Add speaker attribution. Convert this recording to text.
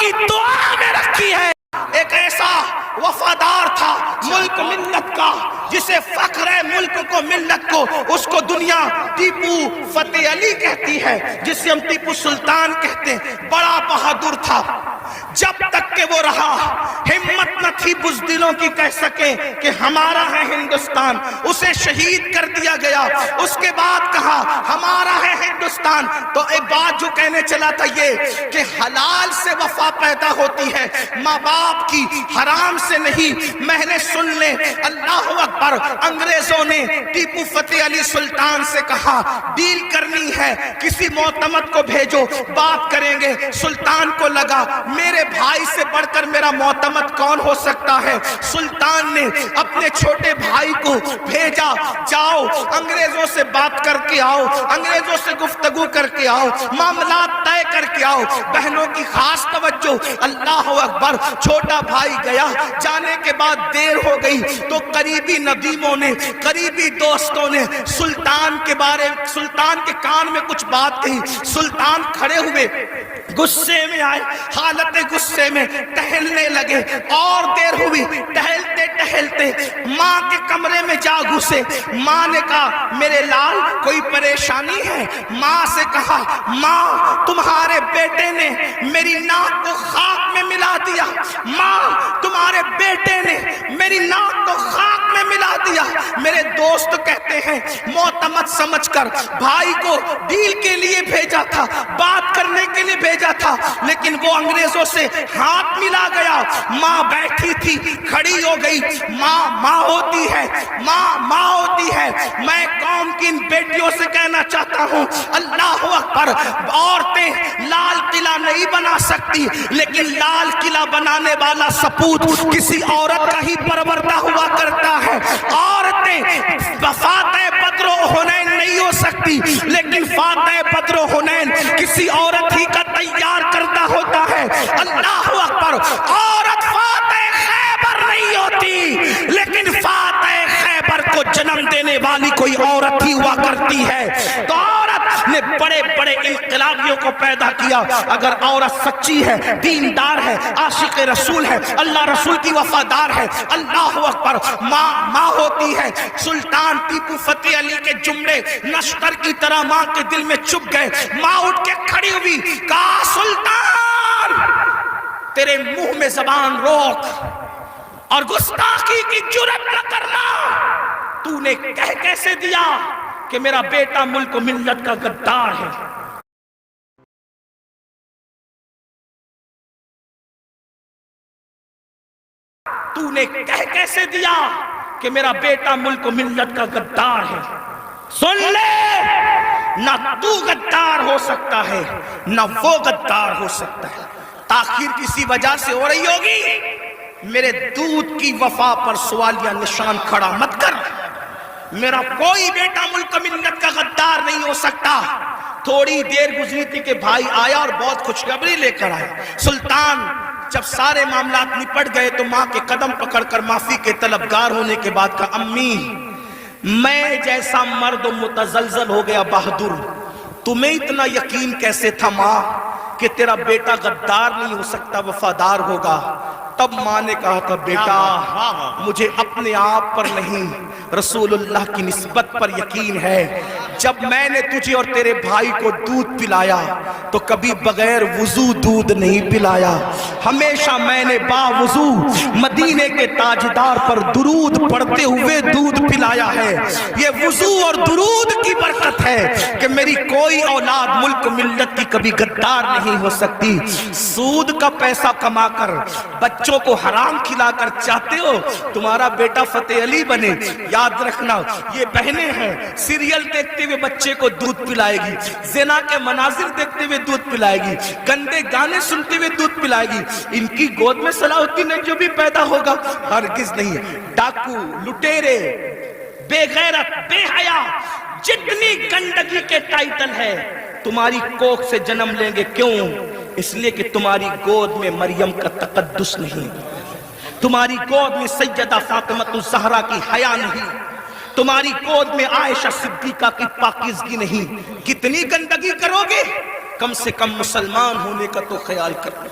Speaker 1: کی دعا میں رکھی ہے۔ ایک ایسا وفادار تھا ملک ملت کا جسے فخر ہے ملک کو ملت کو، اس کو دنیا ٹیپو فتح علی کہتی ہے، جسے ہم ٹیپو سلطان کہتے ہیں۔ بڑا بہادر تھا، جب تک کہ وہ رہا ہمت نہ تھی بزدلوں کی کہہ سکے کہ ہمارا ہے ہندوستان۔ اسے شہید کر دیا گیا، اس کے بعد کہا ہمارا ہے ہندوستان۔ تو ایک بات جو کہنے چلا تھا یہ کہ حلال سے وفا پیدا ہوتی ہے، ماں باپ کی، حرام سے نہیں۔ میں نے سن لے، اللہ اکبر، انگریزوں نے ٹیپو فتح علی سلطان سے کہا ڈیل کرنی ہے، کسی معتمد کو بھیجو، بات کریں گے۔ سلطان کو لگا میرے بھائی سے بڑھ کر میرا معتمد کون ہو سکتا ہے۔ سلطان نے اپنے چھوٹے بھائی کو بھیجا، جاؤ انگریزوں سے بات کر کے آؤ، انگریزوں سے گفتگو کر کے آؤ، معاملات طے کر کے آؤ۔ بہنوں کی خاص توجہ، اللہ اکبر۔ چھوٹا بھائی گیا، جانے کے بعد دیر ہو گئی تو قریبی ندیموں نے، قریبی دوستوں نے سلطان کے کان میں کچھ بات کہی۔ سلطان کھڑے ہوئے، غصے میں آئے، حالت غصے میں ٹہلنے لگے، اور دیر ہوئی، ٹہلتے ٹہلتے ماں کے کمرے میں جا گھسے۔ ماں نے کہا میرے لال کوئی پریشانی ہے؟ ماں سے کہا ماں تمہارے بیٹے نے میری ناک کو خاک میں ملا دیا، ماں تمہارے بیٹے نے میری ناک کو خاک میں ملا دیا۔ میرے دوست کہتے ہیں معتمد سمجھ کر بھائی کو ڈیل کے لیے بھیجا تھا، بات کرنے کے لیے بھیجا تھا، لیکن وہ انگریزوں سے ہاتھ ملا گیا۔ ماں بیٹھی تھی، کھڑی ہو گئی۔ ماں ہوتی ہے، ماں ہوتی ہے۔ میں قوم کی ان بیٹیوں سے کہنا چاہتا ہوں اللہ اکبر، عورتیں لال قلعہ نہیں بنا سکتی، لیکن لال قلعہ بنانے والا سپوت کسی عورت کا ہی پروردہ ہوا کرتا ہے۔ عورتیں فاتح بدر و حنین نہیں ہو سکتی، لیکن فاتح بدر و حنین کسی عورت ہی کا تیار کرتا ہوتا ہے۔ اللہ اکبر، عورت فاتح خیبر نہیں ہوتی، لیکن فاتح خیبر کو جنم دینے والی کوئی عورت ہی ہوا کرتی ہے۔ تو عورت نے بڑے بڑے انقلابیوں کو پیدا کیا۔ اگر عورت سچی ہے، دیندار ہے، عاشق رسول ہے، اللہ رسول کی وفادار ہے، اللہ اکبر، ماں ہوتی ہے۔ سلطان ٹیپو فتح علی کے جملے نشتر کی طرح ماں کے دل میں چپ گئے۔ ماں اٹھ کے کھڑی ہوئی، کہا سلطان تیرے منہ میں زبان روک اور گستاخی کی جرات نہ کرنا۔ تو نے کہہ کیسے دیا کہ میرا بیٹا ملک و ملت کا غدار ہے؟ تو نے کہہ کیسے دیا کہ میرا بیٹا ملک و ملت کا غدار ہے؟ سن لے، نہ تو غدار ہو سکتا ہے، نہ وہ غدار ہو سکتا ہے۔ تاخیر کسی وجہ سے ہو رہی ہوگی، میرے دودھ کی وفا پر سوالیہ نشان کھڑا مت کر۔ میرا کوئی بیٹا ملک و ملت کا غدار نہیں ہو سکتا۔ تھوڑی دیر گزری تھی کہ بھائی آیا اور بہت خوشخبری لے کر آیا۔ سلطان جب سارے معاملات نپٹ گئے تو ماں کے قدم پکڑ کر معافی کے طلبگار ہونے کے بعد کہا امی میں جیسا مرد متزلزل ہو گیا بہادر، تمہیں اتنا یقین کیسے تھا ماں کہ تیرا بیٹا غدار نہیں ہو سکتا، وفادار ہوگا؟ تب ماں نے کہا تھا بیٹا مجھے اپنے آپ پر نہیں رسول اللہ کی نسبت پر یقین ہے۔ جب میں نے تجھے اور تیرے بھائی کو دودھ پلایا تو کبھی بغیر وضو دودھ نہیں پلایا، ہمیشہ میں نے باوضو مدینے کے تاجدار پر درود پڑھتے ہوئے دودھ پلایا ہے۔ یہ وضو اور درود کی برکت ہے کہ میری کوئی اولاد ملک ملت کی کبھی غدار نہیں ہو سکتی۔ سود کا پیسہ کما کر بچوں کو حرام کھلا کر چاہتے ہو تمہارا بیٹا فتح علی بنے؟ یاد رکھنا یہ بہنیں ہیں، سیریل دیکھتے ہوئے بچے کو دودھ پلائے گی، زنا کے مناظر دیکھتے ہوئے دودھ پلائے گی، گندے گانے سنتے ہوئے دودھ پلائے گی۔ ان کی گود میں صلاح الدین جو بھی پیدا ہوگا ہرگز نہیں ہے۔ ڈاکو، لٹیرے، بے غیرت، بے حیا، جتنی گندگی کے ٹائٹل ہے تمہاری کوکھ سے جنم لیں گے۔ کیوں؟ اس لیے کہ تمہاری گود میں مریم کا تقدس نہیں، تمہاری گود میں سیدہ فاطمہ الزہرا کی حیا نہیں، تمہاری گود میں عائشہ صدیقہ کی پاکیزگی نہیں۔ کتنی گندگی کرو گے؟ کم سے کم مسلمان ہونے کا تو خیال کرو۔